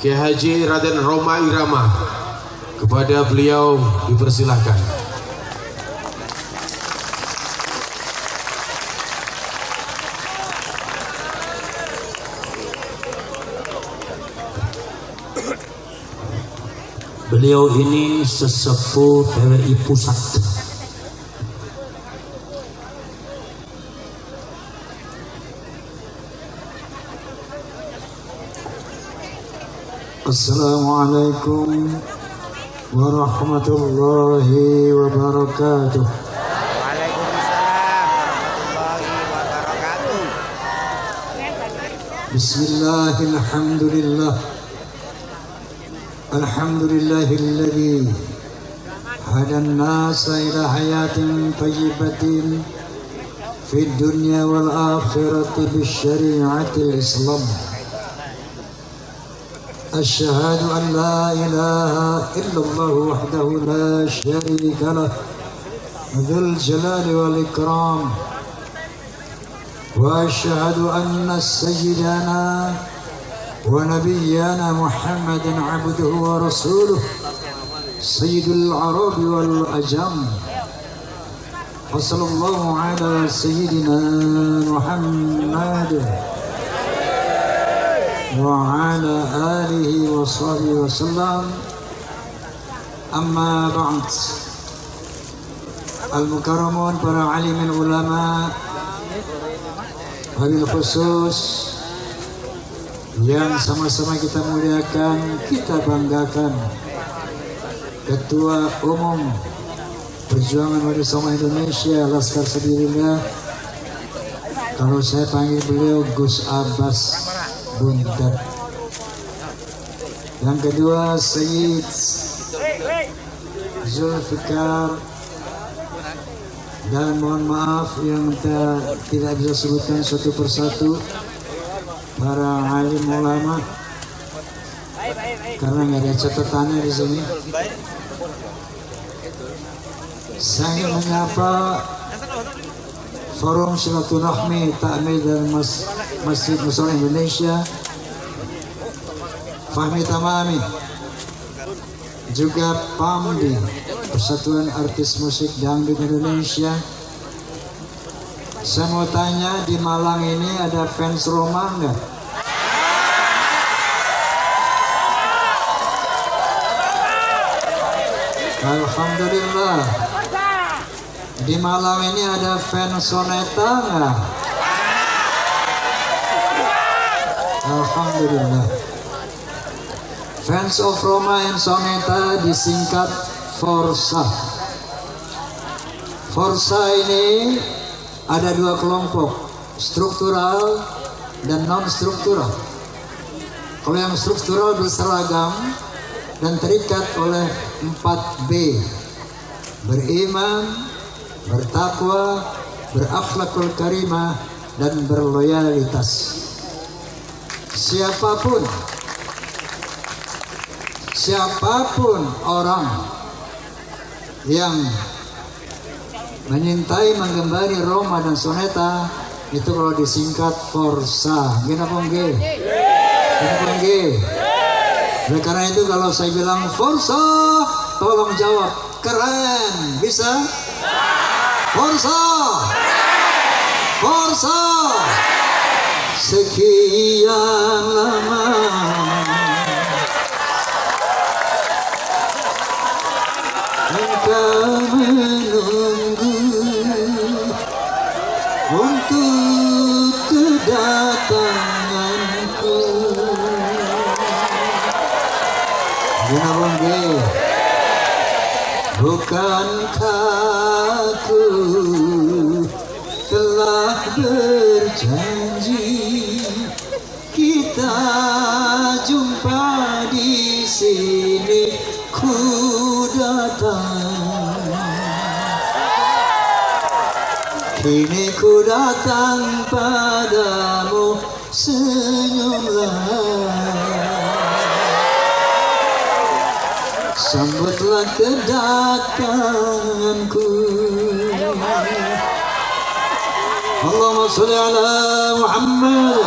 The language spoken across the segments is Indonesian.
Kiai Haji Raden Roma Irama. Kepada beliau dipersilahkan. Beliau ini sesepuh PWI Pusat. Assalamualaikum warahmatullahi wabarakatuh. Waalaikumsalam warahmatullahi wabarakatuh. Bismillahirrahmanirrahim. Alhamdulillahilladzi hadan nasa ila hayatin thayyibatin fid dunya wal akhirati bisyari'atil Islam. Asyhadu an la ilaha illallah wahdahu la syarika lah dzul jalali wal ikram. Wa asyhadu anna sayyidana ونبينا محمد عبده ورسوله سيد العرب والأجم وصلى الله على سيدنا محمد وعلى آله وصحبه وسلم. أما بعد, المكرمون para alimin ulama, wabil khusus yang sama-sama kita muliakan, kita banggakan, Ketua Umum Perjuangan Majelis Ulama Indonesia Laskar Sabilullah, kalau saya panggil beliau Gus Abbas Buntet. Yang kedua Sayyid Zulfikar, dan mohon maaf yang tidak bisa sebutkan satu persatu para alim ulama karena nggak ada catatannya di sini. Saya menyapa Forum Silaturahmi Ta'mir dan Masjid Muslim Indonesia, Fahmi Tamami, juga PAMDI, Persatuan Artis Musik Dangdut Indonesia. Saya mau tanya, di Malang ini ada fans Roma enggak? Alhamdulillah. Di Malang ini ada fans Soneta enggak? Alhamdulillah. Fans of Roma and Soneta disingkat Forsa. Forsa ini ada dua kelompok, struktural dan non-struktural. Kalau yang struktural berseragam dan terikat oleh 4B: beriman, bertakwa, berakhlakul karimah, dan berloyalitas. Siapapun orang yang menyintai, menggembari Roma dan Soneta, itu kalau disingkat Forsa. Gini apa enggak? Oleh karena itu kalau saya bilang Forsa, tolong jawab keren. Bisa? Forsa, Forsa. Sekian lama engkau menunggu untuk kedatanganku. Bukankah aku telah berjanji kita jumpa di sini? Ku datang, kini ku datang padamu, senyumlah, sambutlah kedatanganku. Allahumma sholli ala Muhammad.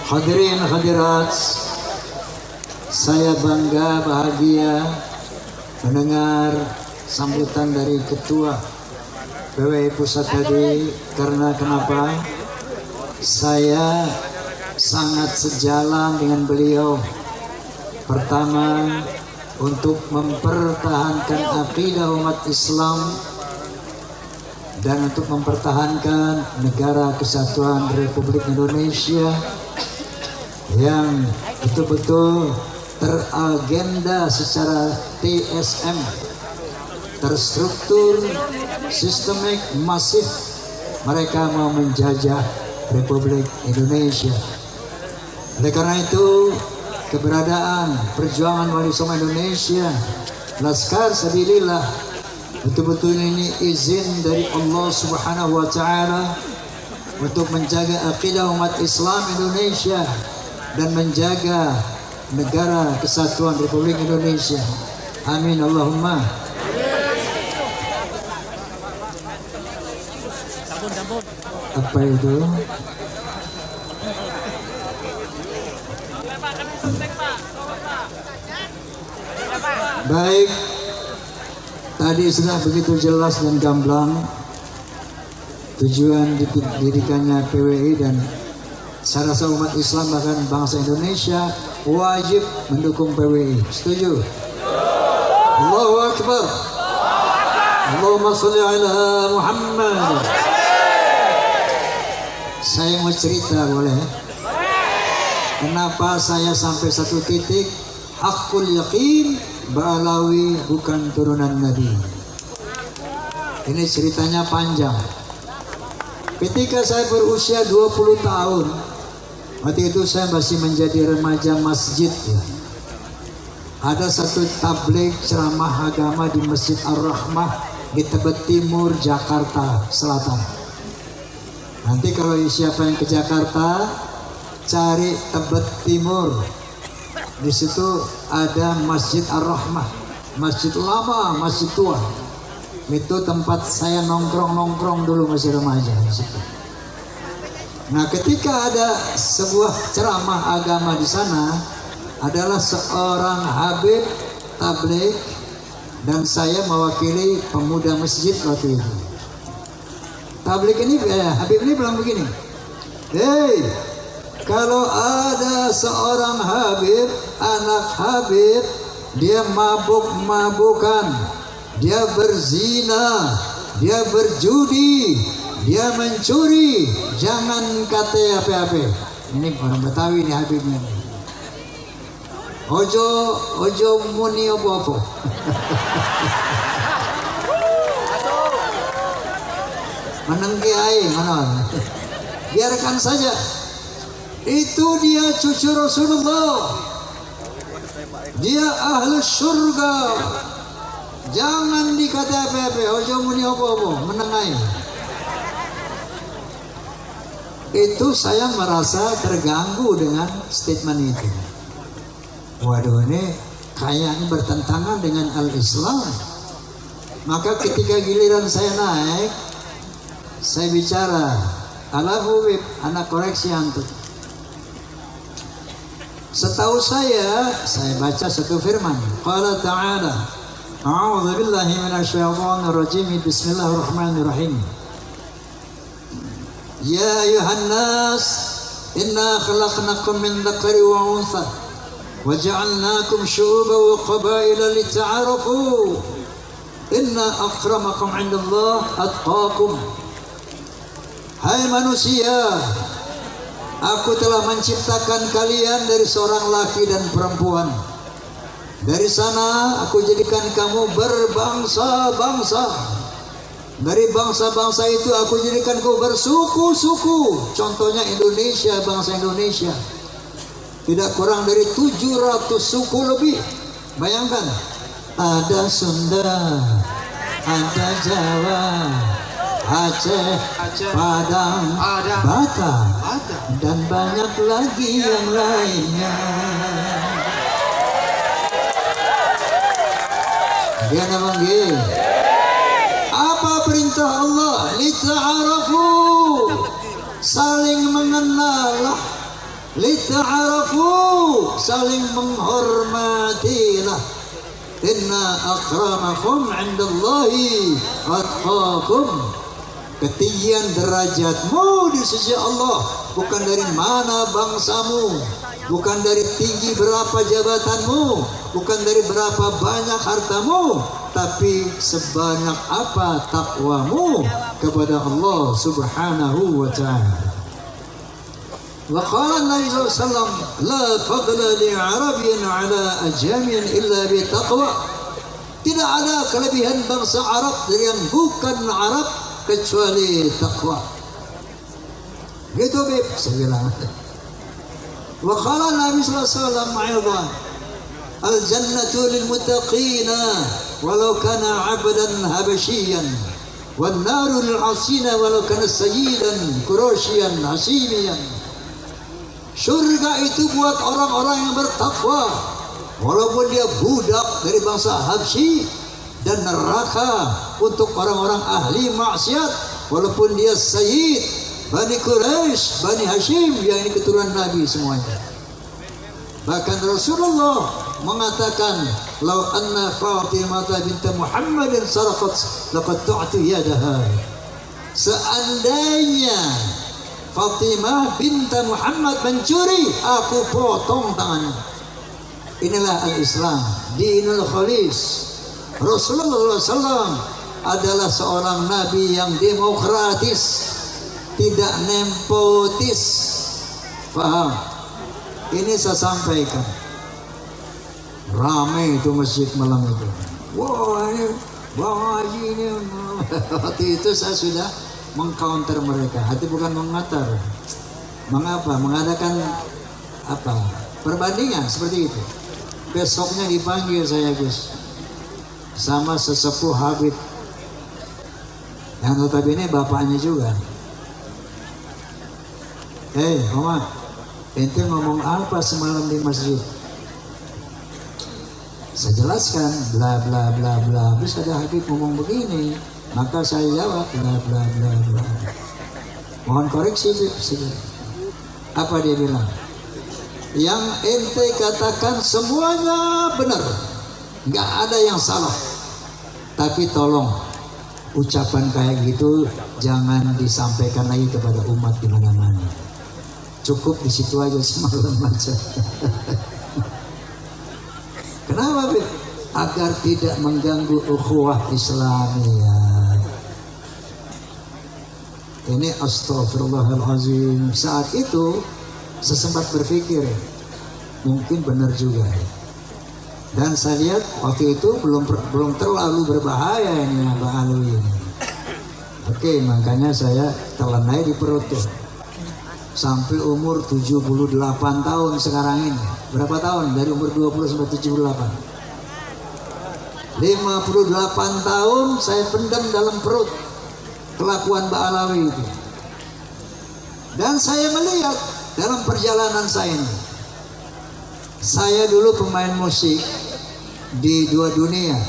Hadirin hadirat, saya bangga bahagia mendengar sambutan dari Ketua PWI Pusat tadi. Karena kenapa? Saya sangat sejalan dengan beliau. Pertama, untuk mempertahankan akidah umat Islam dan untuk mempertahankan negara kesatuan Republik Indonesia yang betul-betul teragenda secara TSM, terstruktur, sistemik, masif. Mereka mau menjajah Republik Indonesia. Oleh karena itu, keberadaan perjuangan Wali Songo Indonesia, Laskar Sabilillah, betul-betul ini izin dari Allah Subhanahu wa Ta'ala untuk menjaga akidah umat Islam Indonesia dan menjaga negara kesatuan Republik Indonesia. Amin Allahumma. Apa itu? Baik, tadi sudah begitu jelas dan gamblang tujuan didirikannya PWI, dan saya rasa umat Islam bahkan bangsa Indonesia wajib mendukung PWI. Setuju? Allahu Akbar. Allahumma sholli ala Muhammad. Saya mau cerita, boleh? Kenapa saya sampai satu titik hakul yakin Ba'alawi bukan turunan Nabi. Ini ceritanya panjang. Ketika saya berusia 20 tahun, waktu itu saya masih menjadi remaja masjid ya. Ada satu tabligh ceramah agama di Masjid Ar-Rahmah di Tebet Timur, Jakarta Selatan. Nanti kalau siapa yang ke Jakarta, cari Tebet Timur. Di situ ada Masjid Ar-Rahmah, masjid lama, masjid tua. Itu tempat saya nongkrong dulu masih remaja di situ. Nah, ketika ada sebuah ceramah agama di sana, adalah seorang habib tabligh dan saya mewakili pemuda masjid waktu itu. Tabligh ini, habib ini bilang begini, "Hei, kalau ada seorang habib, anak habib, dia mabuk-mabukan, dia berzina, dia berjudi, dia mencuri, jangan kata apa-apa." Ini orang Betawi nih habibnya. Ojo muni apa-apa. Menengki ae, mana? Biarkan saja. Itu dia cucu Rasulullah, dia ahli surga, jangan dikata apa-apa, ojo muni apa-apa, menengai. Itu saya merasa terganggu dengan statement itu. Waduh, ini kayaknya bertentangan dengan al-Islam. Maka ketika giliran saya naik, saya bicara, Allahu anak koreksi antum. Setahu saya baca satu firman. Qala ta'ala, a'udzu billahi minasyaitonir rajim. Bismillahirrahmanirrahim. Ya ayuhan nas, inna khalaqnakum min dzakari wa untha wa ja'alnakum syu'uban wa qabaila lita'arafu. Inna akramakum 'indallah atqakum. Hai manusia, aku telah menciptakan kalian dari seorang laki dan perempuan. Dari sana aku jadikan kamu berbangsa-bangsa. Dari bangsa-bangsa itu aku jadikan kamu bersuku-suku. Contohnya Indonesia, bangsa Indonesia. Tidak kurang dari 700 suku lebih. Bayangkan, ada Sunda, ada Jawa, Aceh, Padang, Batak, dan banyak lagi yang lainnya. Dia memanggil. Apa perintah Allah? Lita'arafu, saling mengenal. ta'arafu, saling menghormatilah. Inna akramakum 'indallahi atqakum. Ketinggian derajatmu di sisi Allah bukan dari mana bangsamu, bukan dari tinggi berapa jabatanmu, bukan dari berapa banyak hartamu, tapi sebanyak apa takwamu kepada Allah Subhanahu wa ta'ala. Wa qala Nabi sallallahu alaihi wasallam, la fadla li 'arabiyyin 'ala ajamiyyin illa bi taqwa. Tidak ada kelebihan bangsa Arab dari yang bukan Arab kecuali takwa. Gitu Bib, saya bilang. Wa qala Nabi sallallahu alaihi wasallam aidan, al jannatu lil muttaqina walau kana 'abdan habasyian wan naru lil 'asina walau kana sayyidan quraisyan hasimiyan. Surga itu buat orang-orang yang bertakwa walaupun dia budak dari bangsa Habsyi, dan neraka untuk orang-orang ahli maksiat walaupun dia sayyid Bani Quraisy, Bani Hashim, yang ini keturunan Nabi semuanya. Bahkan Rasulullah mengatakan, "Lau anna Fatimah bint Muhammadin sarqat laqad tu'tu yadaha." Seandainya Fatimah bint Muhammad mencuri, aku potong tangannya. Inilah al-Islam, dinul khalis. Rasulullah SAW adalah seorang nabi yang demokratis, tidak nepotis. Paham? Ini saya sampaikan. Ramai itu masjid malam itu. Wah, ini Bang Haji ini. Waktu itu saya sudah mengcounter mereka. Hati bukan mengatar. Mengapa? Mengadakan apa? Perbandingan seperti itu. Besoknya dipanggil saya, Gus, sama sesepuh Habib yang notabene bapaknya juga. Oma, ente ngomong apa semalam di masjid? Saya jelaskan bla bla bla bla. Terus ada Habib ngomong begini, maka saya jawab bla bla bla bla. Mohon koreksi, Habib. Apa dia bilang? Yang ente katakan semuanya benar, nggak ada yang salah. Tapi tolong ucapan kayak gitu jangan disampaikan lagi kepada umat di mana-mana. Cukup di situ aja semalam aja. Kenapa, Beb? Agar tidak mengganggu ukhuwah Islamiyah. Ini astagfirullahalazim. Saat itu saya sempat berpikir mungkin benar juga. Dan saya lihat waktu itu belum terlalu berbahaya ini Mbak Alwi ini. Oke, makanya saya telan aja di perut tuh. Sampai umur 78 tahun sekarang ini. Berapa tahun? Dari umur 20 sampai 78. 58 tahun saya pendam dalam perut kelakuan Mbak Alawi itu. Dan saya melihat dalam perjalanan saya ini, saya dulu pemain musik di dua dunia.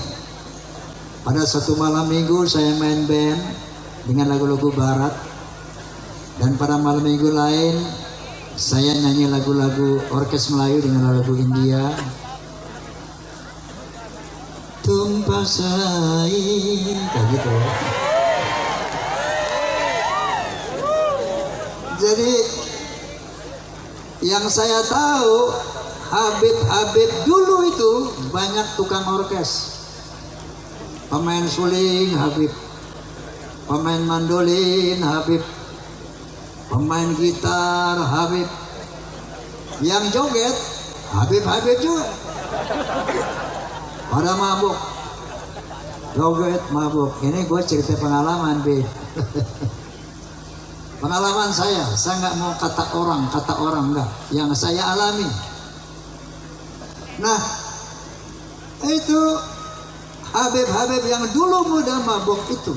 Pada satu malam minggu saya main band dengan lagu-lagu barat, dan pada malam minggu lain saya nyanyi lagu-lagu orkes Melayu dengan lagu India. Tumpah sain, kayak gitu. Jadi yang saya tahu, Habib dulu itu banyak tukang orkes. Pemain suling Habib, pemain mandolin Habib, pemain gitar Habib, yang joget Habib juga. Pada mabuk, joget mabuk. Ini gue cerita pengalaman, Beb. Pengalaman saya nggak mau kata orang enggak, yang saya alami. Nah, itu Habib yang dulu muda mabuk itu,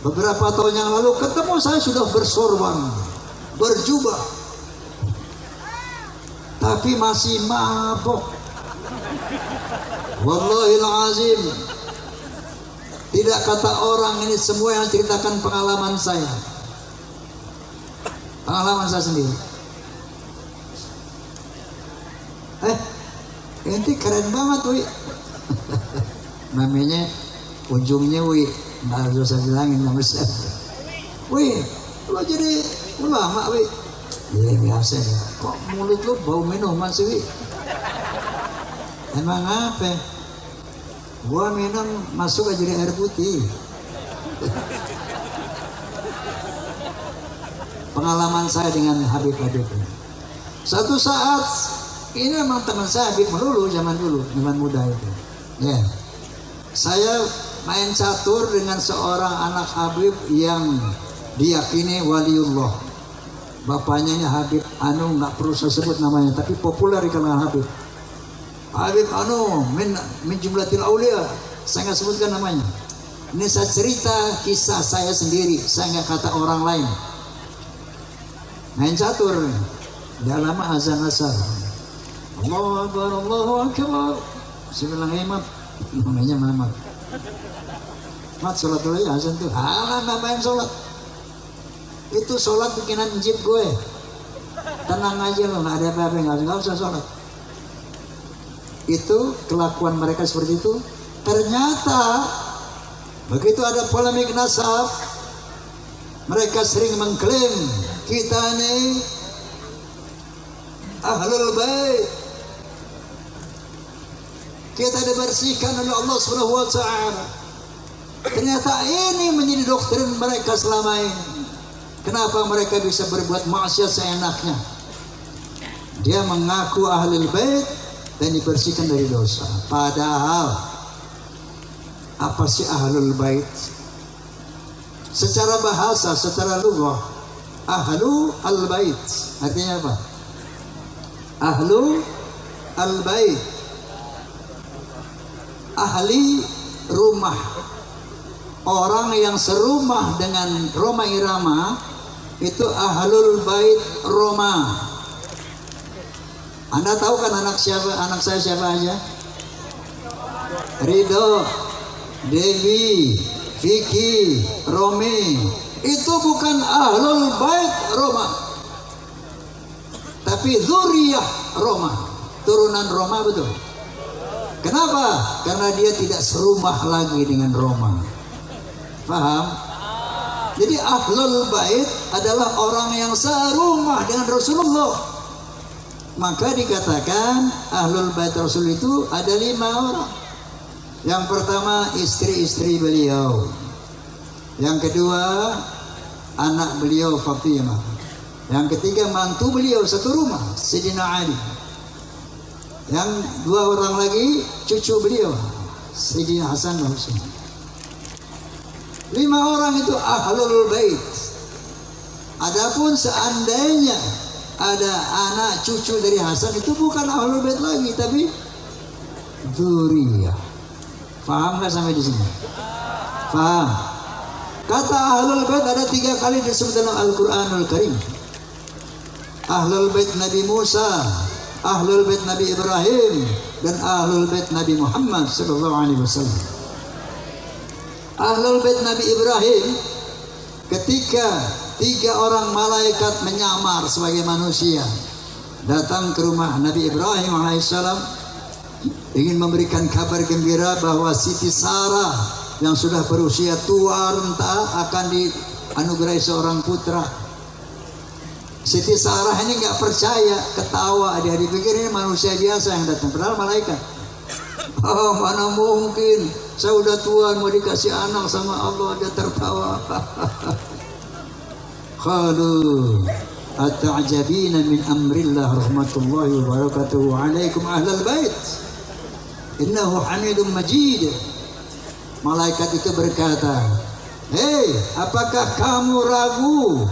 beberapa tahun yang lalu ketemu saya sudah bersorban, berjubah, tapi masih mabuk. Wallahil azim, tidak kata orang, ini semua yang ceritakan pengalaman saya. Pengalaman saya sendiri. Ente keren banget wi. Namanya ujungnya wi, nggak usah bilangin nama siapa. Wi, lo jadi ulama wi. Ya biasa ya. Kok mulut lo bau minuman sih wi? Emang apa? Gua minum masuk aja jadi air putih. Pengalaman saya dengan Habib-Habib ini. Satu saat ini memang teman saya Habib melulu zaman dulu, zaman muda itu. Ya, saya main catur dengan seorang anak Habib yang diyakini waliullah. Bapaknya Habib nggak perlu saya sebut namanya, tapi populer di kalangan Habib. Habib min jumlatil aulia, saya nggak sebutkan namanya. Ini saya cerita kisah saya sendiri, saya nggak kata orang lain. Main catur, udah lama azan asar. Allahu Akbar, Allahu Akbar. Saya bilang, Mat, namanya Mamat. Mat, sholat dulu ya azan tuh. Ngapain sholat? Itu sholat bikinan jeep gue. Tenang aja loh, nggak ada apa-apa, nggak usah sholat. Itu kelakuan mereka seperti itu. Ternyata begitu ada polemik nasab, mereka sering mengklaim kita ini ahlul bait, kita dibersihkan oleh Allah Subhanahu wa taala. Ternyata ini menjadi doktrin mereka selama ini. Kenapa mereka bisa berbuat maksiat seenaknya? Dia mengaku ahlul bait dan dibersihkan dari dosa. Padahal apa sih ahlul bait? Secara bahasa, secara lughah, ahlu al-bait artinya apa? Ahlu al-bait, ahli rumah, orang yang serumah dengan Roma Irama itu ahlul bait Roma. Anda tahu kan anak saya siapa aja? Ridho, Devi, Vicky, Romi. Itu bukan ahlul bait Roma, tapi dzurriyyah Roma, turunan Roma betul. Kenapa? Karena dia tidak serumah lagi dengan Roma. Paham? Jadi ahlul bait adalah orang yang serumah dengan Rasulullah. Maka dikatakan ahlul bait Rasul itu ada 5 orang. Yang pertama istri-istri beliau. Yang kedua anak beliau Fatimah. Yang ketiga mantu beliau satu rumah, Sayyidina Ali. Yang 2 orang lagi cucu beliau, Sayyidina Hasan dan Husain. 5 orang itu ahlul bait. Adapun seandainya ada anak cucu dari Hasan, itu bukan ahlul bait lagi, tapi dzurriyyah. Paham nggak sampai di sini? Paham? Kata ahlul bait ada 3 kali disebut dalam Al-Quranul Karim. Ahlul bait Nabi Musa, ahlul bait Nabi Ibrahim, dan ahlul bait Nabi Muhammad sallallahu alaihi wasallam. Ahlul bait Nabi Ibrahim, ketika 3 orang malaikat menyamar sebagai manusia datang ke rumah Nabi Ibrahim alaihissalam, ingin memberikan kabar gembira bahwa Siti Sarah yang sudah berusia tua renta akan dianugerahi seorang putra. Siti Sarah ini nggak percaya, ketawa, dia dipikir ini manusia biasa yang datang, padahal malaikat. Oh, mana mungkin, saya udah tua mau dikasih anak sama Allah, dia tertawa. Qalu ata'jabina min amrillah rahmatullahi wa barakatuhu alaikum ahlal bait innahu hamidun majid. Malaikat itu berkata, hei, apakah kamu ragu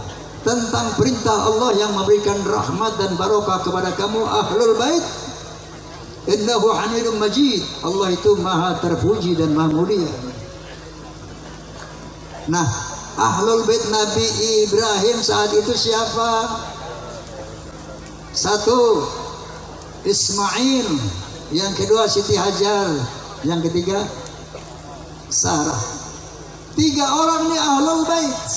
tentang perintah Allah yang memberikan rahmat dan barokah kepada kamu ahlul bait? Innahu hamidun majid. Allah itu maha terpuji dan maha mulia. Nah, ahlul bait Nabi Ibrahim saat itu siapa? 1 Ismail, yang kedua Siti Hajar, yang ketiga Sarah. 3 orang ini ahlul bait.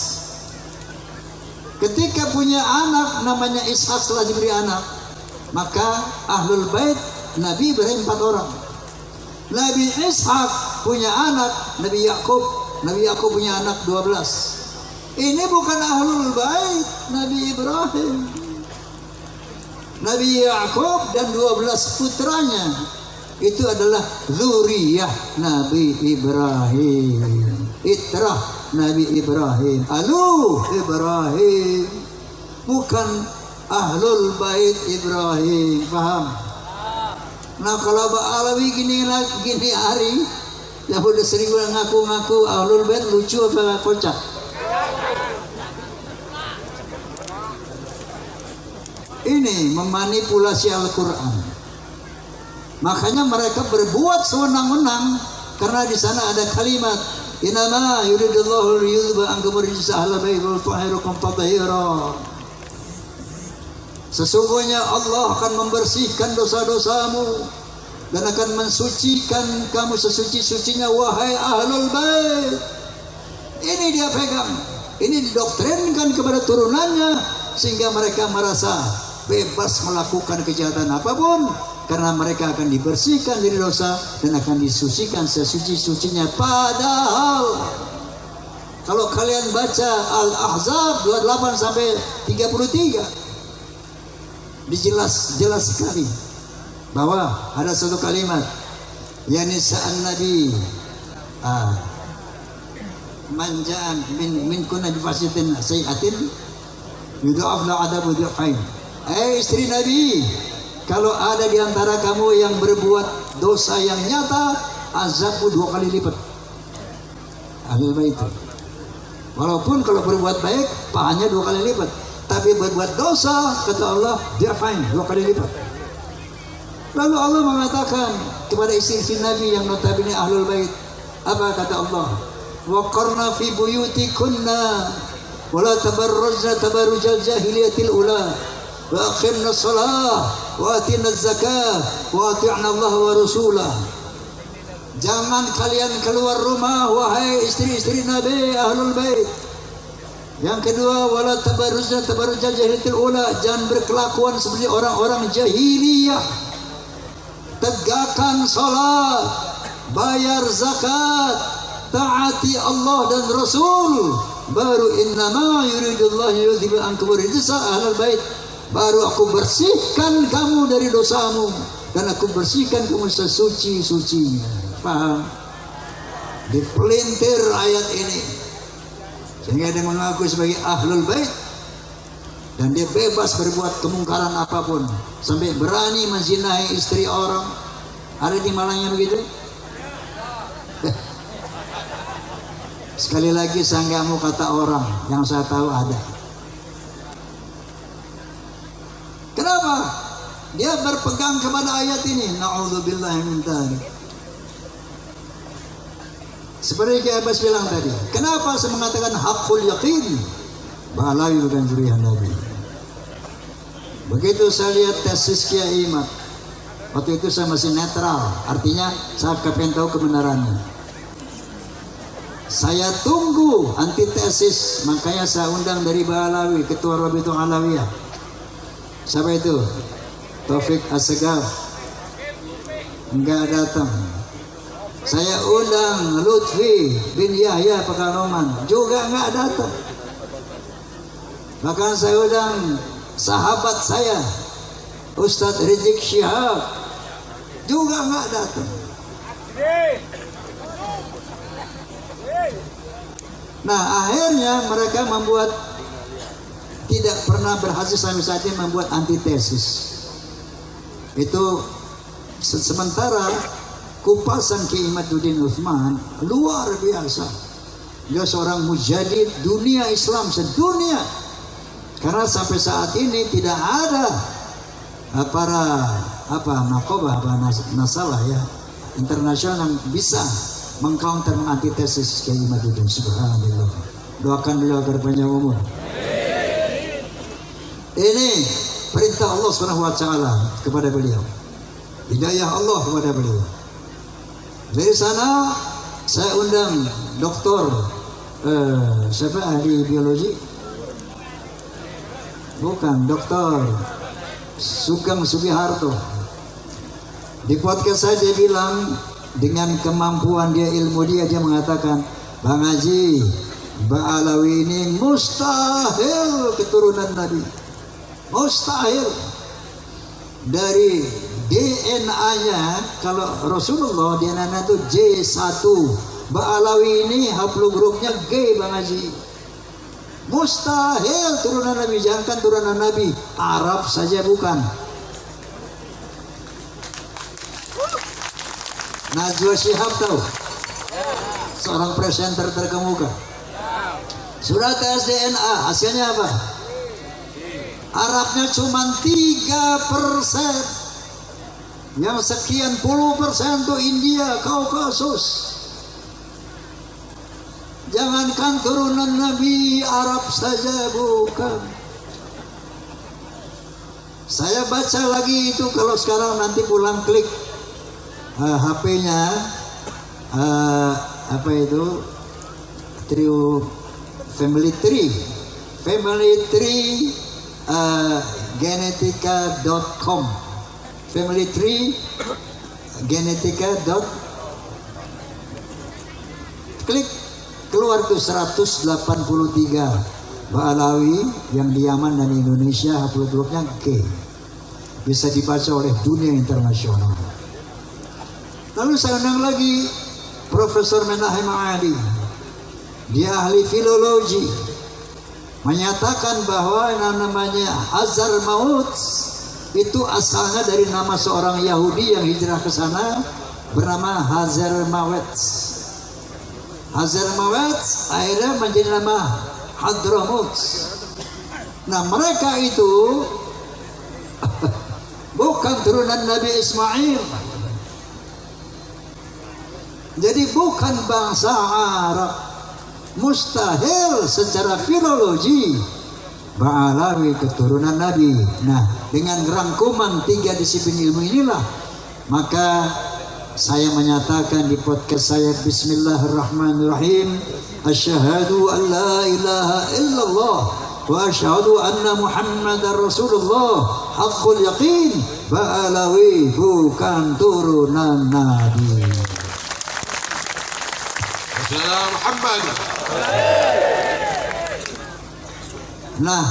Ketika punya anak namanya Ishak, setelah diberi anak, Maka Ahlul Bait Nabi Ibrahim 4 orang. Nabi Ishak punya anak Nabi Yakub. Nabi Yakub punya anak 12. Ini bukan Ahlul Bait Nabi Ibrahim. Nabi Yakub dan 12 putranya itu adalah zuriyah Nabi Ibrahim. Itrah Nabi Ibrahim. Alu Ibrahim. Bukan Ahlul Bait Ibrahim. Paham? Nah kalau Alawi gini hari, ya udah sering ngaku-ngaku Ahlul Bait, lucu apa kocak? Ini memanipulasi Al-Quran. Makanya mereka berbuat sewenang-wenang karena di sana ada kalimat Innama yuridullahu liyudhhiba ankum rijsa ahlal bait wa yutahhirakum tathira. Sesungguhnya Allah akan membersihkan dosa-dosamu dan akan mensucikan kamu sesuci-sucinya wahai Ahlul Bait. Ini dia pegang. Ini didoktrinkan kepada turunannya sehingga mereka merasa bebas melakukan kejahatan apapun karena mereka akan dibersihkan dari dosa dan akan disucikan sesuci-sucinya. Padahal kalau kalian baca Al-Ahzab 28 sampai 33 jelas sekali bahwa ada satu kalimat yani sa'an Nabi manjaan min kunna bifasitin sayiatin yudha'af la adabu dhi'fain. Istri Nabi, kalau ada di antara kamu yang berbuat dosa yang nyata, azabmu 2 kali lipat. Ahlul Bait. Walaupun kalau berbuat baik, pahalanya 2 kali lipat. Tapi berbuat dosa, kata Allah, dia fine 2 kali lipat. Lalu Allah mengatakan kepada istri-istri Nabi yang notabene Ahlul Bait, apa kata Allah? Wa qarna fi buyutikunna wa la tabarrajna tabarrujal jahiliyatil ula wa aqimna shalah wa atina zakah wa ati'na Allah wa rasulah. Jangan kalian keluar rumah wahai istri-istri Nabi Ahlul Bait. Yang kedua, wala tabarrujna tabarrujal jahiliyatil ula, jangan berkelakuan seperti orang-orang jahiliyah. Tegakkan salat, bayar zakat, taati Allah dan Rasul. Baru innama yuridullahu yudhiba ankum rijsa ahlal bait. Baru aku bersihkan kamu dari dosamu dan aku bersihkan kamu sesuci-sucinya. Paham? Dipelintir ayat ini sehingga dia mengaku sebagai Ahlul Bait dan dia bebas berbuat kemungkaran apapun sampai berani menzinahi istri orang. Ada di Malangnya begitu? Sekali lagi saya nggak mau kata orang, yang saya tahu ada. Kenapa? Dia berpegang kepada ayat ini. Na'udzubillahi min dzalik. Seperti yang Abbas bilang tadi, kenapa saya mengatakan hakul yakin? Bahalawi bukan zuriyah Nabi. Begitu saya lihat tesis Kiai Imad, waktu itu saya masih netral, artinya saya kepengen tahu kebenarannya. Saya tunggu antitesis, makanya saya undang dari Bahalawi, Ketua Rabitul Alawiyah. Siapa itu? Taufik Assegaf. Enggak datang. Saya undang Lutfi bin Yahya Pekalongan, juga enggak datang. Bahkan saya undang sahabat saya Ustadz Rizik Syihab, juga enggak datang. Nah akhirnya mereka membuat, tidak pernah berhasil sampai saat ini membuat antitesis. Itu sementara kupasan Ki Imaduddin Utsman luar biasa. Dia seorang mujadid dunia Islam sedunia. Karena sampai saat ini tidak ada para nakobah, nasalah ya internasional yang bisa mengcounter antitesis Ki Imaduddin. Subhanallah. Doakan beliau agar panjang umur. Ini perintah Allah SWT kepada beliau. Hidayah Allah kepada beliau. Dari sana saya undang doktor siapa ahli biologi? Bukan, doktor Sugeng Sugiharto. Di podcast saya dia bilang, dengan kemampuan dia, ilmu dia mengatakan, Bang Haji, Mbak Alawi ini mustahil keturunan Nabi. Mustahil. Dari DNA-nya, kalau Rasulullah DNA-nya itu J1, Mbak Alawi ini haplogrupnya G, Bang Haji. Mustahil turunan Nabi, jangankan turunan Nabi, Arab saja bukan. Najwa Shihab tahu? Seorang presenter terkemuka. Sudah tes DNA, hasilnya apa? Arabnya cuma 3%. Yang sekian puluh persen itu India, Kaukasus. Jangankan turunan Nabi, Arab saja bukan. Saya baca lagi itu, kalau sekarang nanti pulang klik HP-nya, apa itu, Family Tree genetica.com, Family Tree genetica. Klik, keluar tuh 183 Mbak Alawi yang di Yaman dan Indonesia, haplogrupnya G. Bisa dibaca oleh dunia internasional. Lalu saya undang lagi Profesor Menahem Ali. Dia ahli filologi, menyatakan bahwa yang namanya Hazar Maut itu asalnya dari nama seorang Yahudi yang hijrah ke sana bernama Hazar Mawet. Hazar Mawet akhirnya menjadi nama Hadramut. Nah, mereka itu bukan turunan Nabi Ismail. Jadi bukan bangsa Arab. Mustahil secara filologi Mbak Alawi keturunan Nabi. Nah, dengan rangkuman 3 disiplin ilmu inilah, maka saya menyatakan di podcast saya, Bismillahirrahmanirrahim, asyhadu an la ilaha illallah wa asyhadu anna Muhammadar Rasulullah haqqul yaqin. Mbak Alawi bukan turunan Nabi. Muhammad. Nah,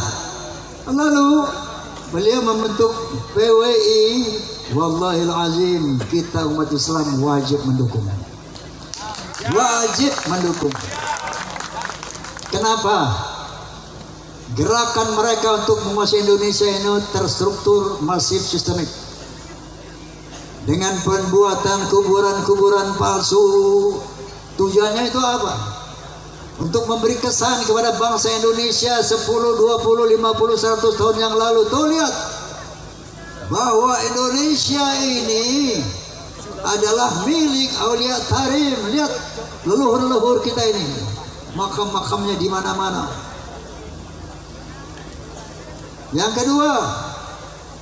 lalu beliau membentuk PWI. Wallahil azim, kita umat Islam wajib mendukung. Wajib mendukung. Kenapa? Gerakan mereka untuk menguasai Indonesia ini terstruktur, masif, sistemik. Dengan pembuatan kuburan-kuburan palsu. Tujuannya itu apa? Untuk memberi kesan kepada bangsa Indonesia 10, 20, 50, 100 tahun yang lalu. Tuh lihat, bahwa Indonesia ini adalah milik Aulia Tarim. Lihat leluhur-leluhur kita ini, makam-makamnya di mana-mana. Yang kedua,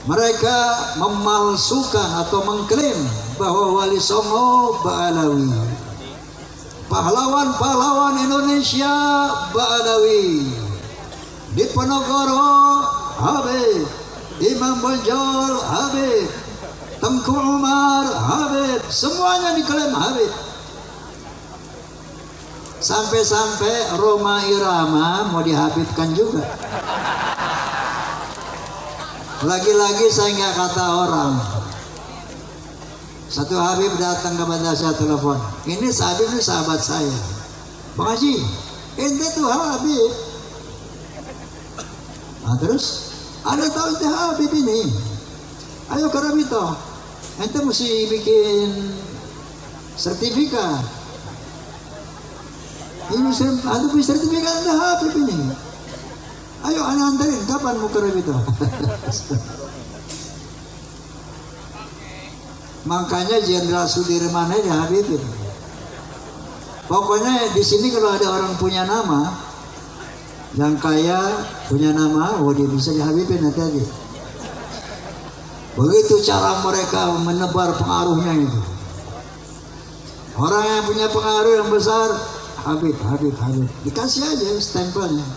mereka memalsukan atau mengklaim bahwa Wali Songo Ba'alawi, pahlawan-pahlawan Indonesia Ba'alawi, Diponegoro Habib, Imam Bonjol Habib, Tengku Umar Habib, semuanya diklaim Habib. Sampai-sampai Roma Irama mau dihabibkan juga. Lagi-lagi saya nggak kata orang. Satu Habib datang kepada saya, telepon. Ini Habib ini sahabat saya. Bang Haji, ente tuh Habib. Nah, terus Anda tahu ente Habib ini? Ayo ke Rabito. Ente mesti bikin sertifikat. Ini Anda punya sertifikat ente Habib ini. Ayo Anda anterin, kapan mau ke Rabito? Makanya Jenderal Sudirman aja Habibin. Pokoknya di sini kalau ada orang punya nama, yang kaya punya nama, oh dia bisa dihabibin hati-hati. Begitu cara mereka menebar pengaruhnya itu. Orang yang punya pengaruh yang besar, Habib. Dikasih aja stempelnya.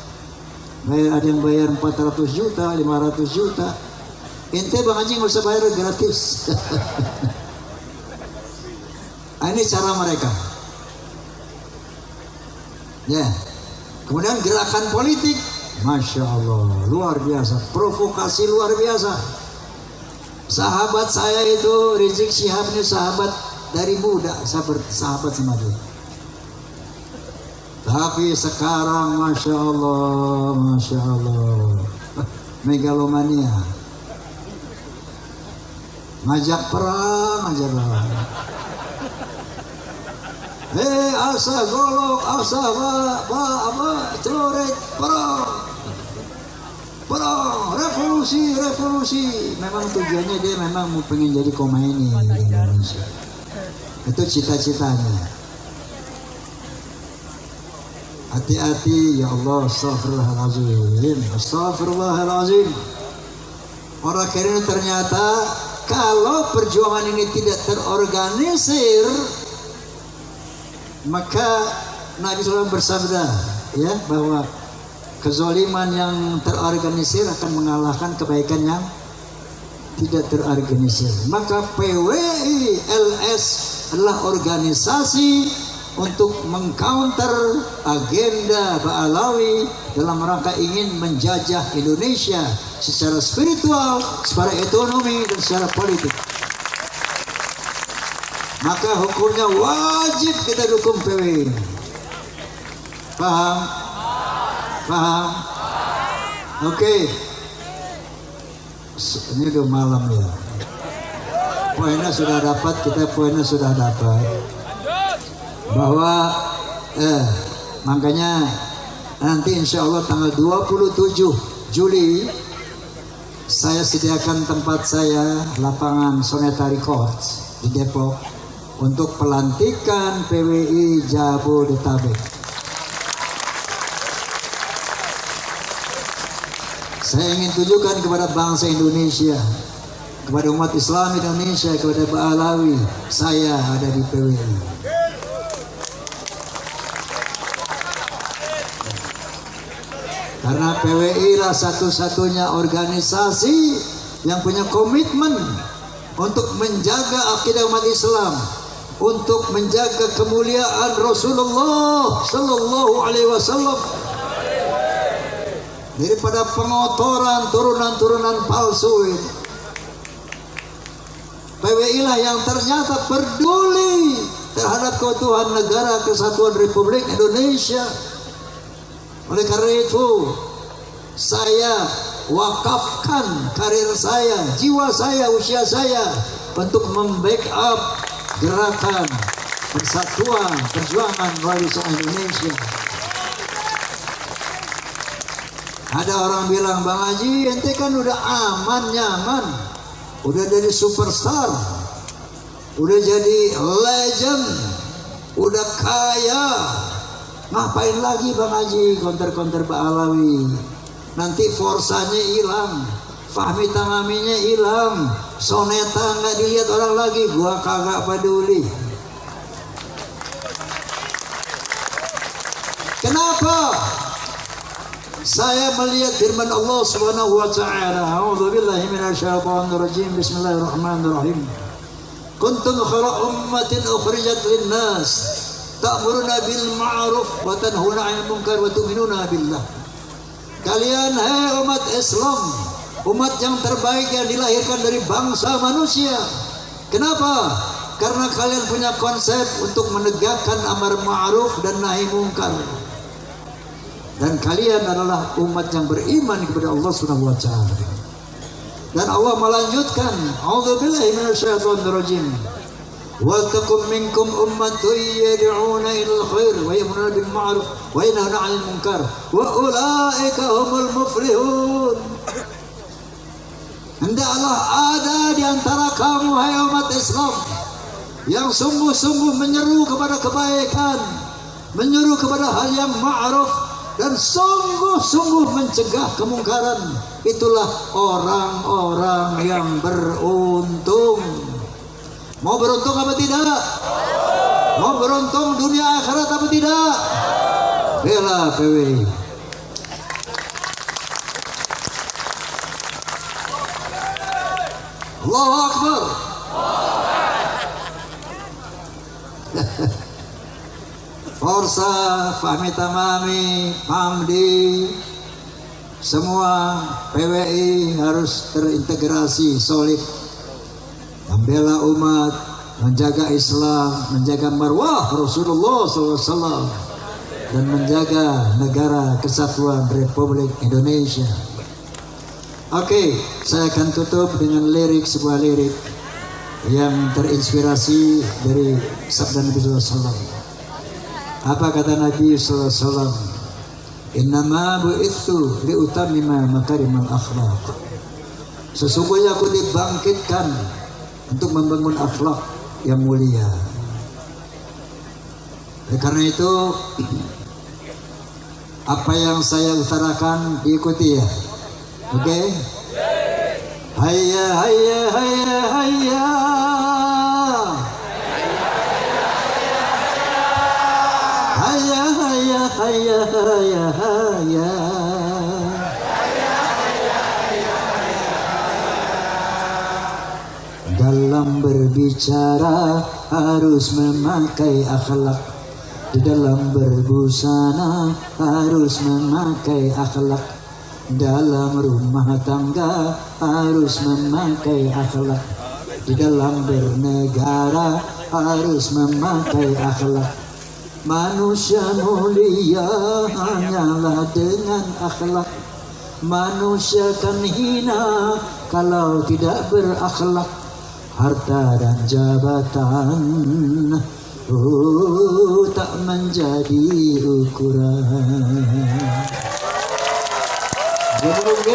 Ada yang bayar 400 juta, 500 juta. Ente Bang Haji nggak usah bayar, gratis. Ini cara mereka. Ya. Kemudian gerakan politik, Masya Allah, luar biasa, provokasi luar biasa. Sahabat saya itu Rizik Syihab ini sahabat dari muda, saya bersahabat sama dia. Tapi sekarang Masya Allah, megalomania, ngajak perang aja lah. Asa golok, asa apa, celurit, perang, revolusi. Memang tujuannya dia memang mau pengen jadi Khomeini di Indonesia. Itu cita-citanya. Hati-hati ya Allah, astagfirullahalazim. Orang kira ternyata kalau perjuangan ini tidak terorganisir, maka Nabi SAW bersabda ya bahwa kezaliman yang terorganisir akan mengalahkan kebaikan yang tidak terorganisir. Maka PWI LS adalah organisasi untuk mengcounter agenda Ba'alawi dalam rangka ingin menjajah Indonesia secara spiritual, secara ekonomi, dan secara politik. Maka hukumnya wajib kita dukung PWI. Paham? Oke. Ini udah malam ya. Poinnya sudah dapat, bahwa makanya nanti insya Allah tanggal 27 Juli saya sediakan tempat saya, lapangan Soneta Records di Depok, untuk pelantikan PWI Jabodetabek. Saya ingin tunjukkan kepada bangsa Indonesia, kepada umat Islam Indonesia, kepada Ba'alawi, saya ada di PWI. Karena PWI lah satu-satunya organisasi yang punya komitmen untuk menjaga akidah umat Islam, untuk menjaga kemuliaan Rasulullah Sallallahu Alaihi Wasallam daripada pengotoran turunan-turunan palsu ini. PWI lah yang ternyata peduli terhadap keutuhan negara kesatuan Republik Indonesia. Oleh karena itu saya wakafkan karir saya, jiwa saya, usia saya untuk membackup gerakan persatuan perjuangan Wali Songo Indonesia. Ada orang bilang, Bang Haji, ente kan udah aman, nyaman, udah jadi superstar, udah jadi legend, udah kaya, ngapain lagi Bang Haji konter-konter Ba'alawi? Nanti forsanya hilang, Fahmi Tangaminya hilang, Soneta nggak dilihat orang lagi, gua kagak peduli. Kenapa? Saya melihat firman Allah Subhanahu wa taala, A'udzubillahi minasyaitonir rajim. Bismillahirrahmanirrahim. Kuntum khairu ummatin ukhrijat lin-nas ta'muruna bil ma'ruf wa tanhauna 'anil munkar wa tu'minuna billah. Kalian hai umat Islam, umat yang terbaik yang dilahirkan dari bangsa manusia. Kenapa? Karena kalian punya konsep untuk menegakkan amar ma'ruf dan nahi munkar. Dan kalian adalah umat yang beriman kepada Allah Subhanahu wa taala. Dan Allah melanjutkan, A'udzubillahi minasyaitonir rajim. Wal takum minkum ummatun yad'una ilal khair wa ya'muruna bil ma'ruf wa yanhauna 'anil munkar wa ulaika humul muflihun. Hendaklah ada di antara kamu hai umat Islam yang sungguh-sungguh menyeru kepada kebaikan, menyeru kepada hal yang ma'ruf, dan sungguh-sungguh mencegah kemungkaran. Itulah orang-orang yang beruntung. Mau beruntung apa tidak? Mau beruntung dunia akhirat apa tidak? Bela PWI. Allahu Akbar. Forsa, Fahmi Tamami, Pamdi, semua PWI harus terintegrasi solid, membela umat, menjaga Islam, menjaga marwah Rasulullah SAW, dan menjaga negara kesatuan Republik Indonesia. Oke, saya akan tutup dengan sebuah lirik yang terinspirasi dari sabda Nabi SAW. Apa kata Nabi SAW? Innama bu'ithu liutammima makarimal akhlaq. Sesungguhnya aku dibangkitkan untuk membangun akhlak yang mulia. Oleh karena itu, apa yang saya utarakan diikuti ya. Oke? Hayya hayya hayya hayya. Hayya hayya hayya hayya hayya. Dalam berbicara harus memakai akhlak. Di dalam berbusana harus memakai akhlak. Dalam rumah tangga harus memakai akhlak. Di dalam bernegara harus memakai akhlak. Manusia mulia hanyalah dengan akhlak. Manusia kan hina kalau tidak berakhlak. Harta dan jabatan tak menjadi ukuran. Lagi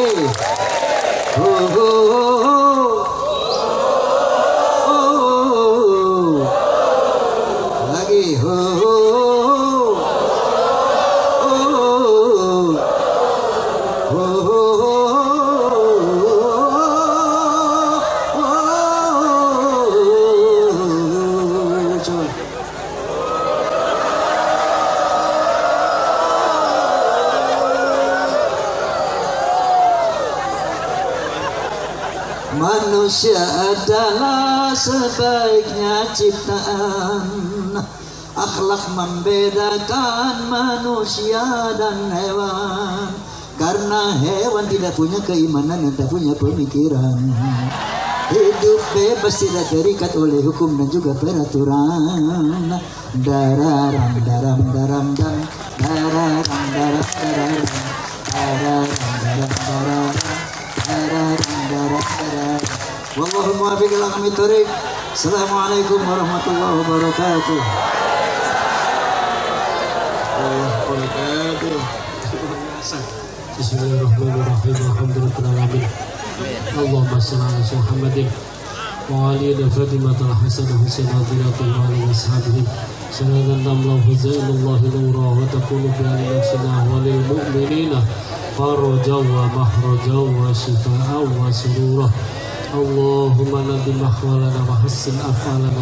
manusia adalah sebaiknya ciptaan. Akhlak membedakan manusia dan hewan. Karena hewan tidak punya keimanan dan tidak punya pemikiran. Hidup bebas tidak terikat oleh hukum dan juga peraturan. Dararam daram daram dam, dararam daram daram, dararam daram daram, dararam daram daram. Wallahu muwaffiq ila aqwamit thoriq. Assalamualaikum warahmatullahi wabarakatuh. Bismillahirrahmanirrahim. Alhamdulillahirabbil Allahumma shalli ala Muhammadin wa ali Fatimah al-Hasan Husain radhiyallahu anhu wa ashabihi sanadun lamlahu zainullahi nura wa takunu bi al-nafsina wa lil mu'minina faraja wa mahraja wa shifaa wa surura. Allahumma nadim ahwalana wa hassin af'alana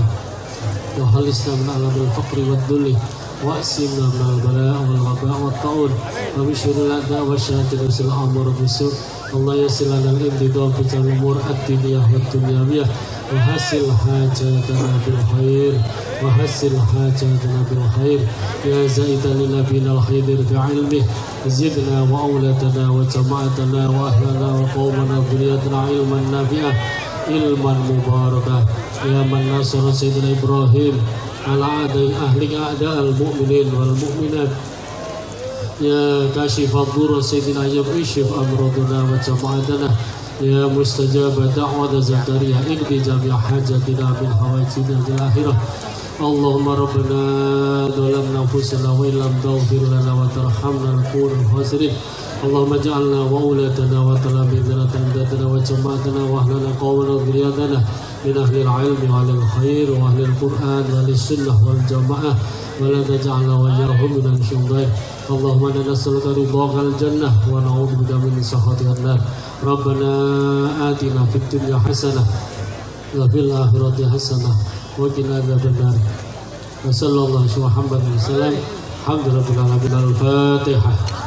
wa halisna min alamil faqri wad dhulli wa'simna minal bala' wal waba' wat ta'un wa bishuril a'da' wa syahadil usul amur bisur. Allah yasilana al-imdidam fi umur ad-diniyah wa dunyawiyah wa hasil hajatana bil khair wa hasil hajatana bil khair ya zaidan lil nabiyina al-khairir fi ilmih zidna wa auladana wa jama'atana wa ahlana wa qawmana dhurriyyatana ilman nafi'ah ilman mubarakah ya man nasara sayyidina Ibrahim ala adai ahli a'da al-mu'minin wal mu'minat ya kashifad dhurra sayyidina yabishif amraduna wa jama'atana ya mustajab da'wat Zakaria iqdi jami' hajatina min hawaijina fil akhirah. Allahumma rabbana dhalamna anfusana wa illam taghfir lana wa tarhamna lanakunanna minal khasirin. Allahumma ij'alna wa auladana wa talamidana tamdadana wa jama'atana wa ahlana qawmana dhurriyyatana min ahli al-ilmi wa ahli al-khair wa ahli al-Qur'an wa ahli sunnah wal jama'ah wa la taj'alna wa iyyahum minal syuhada'i. Allahumma inna nas'aluka ridhaka al-jannah wa na'udzu bika min sakhatika an-nar. Rabbana atina fid dunya hasanah wa fil akhirati hasanah wa qina adzabannar. Wa sallallahu alaihi wa sallam. Alhamdulillah. Al-Fatihah.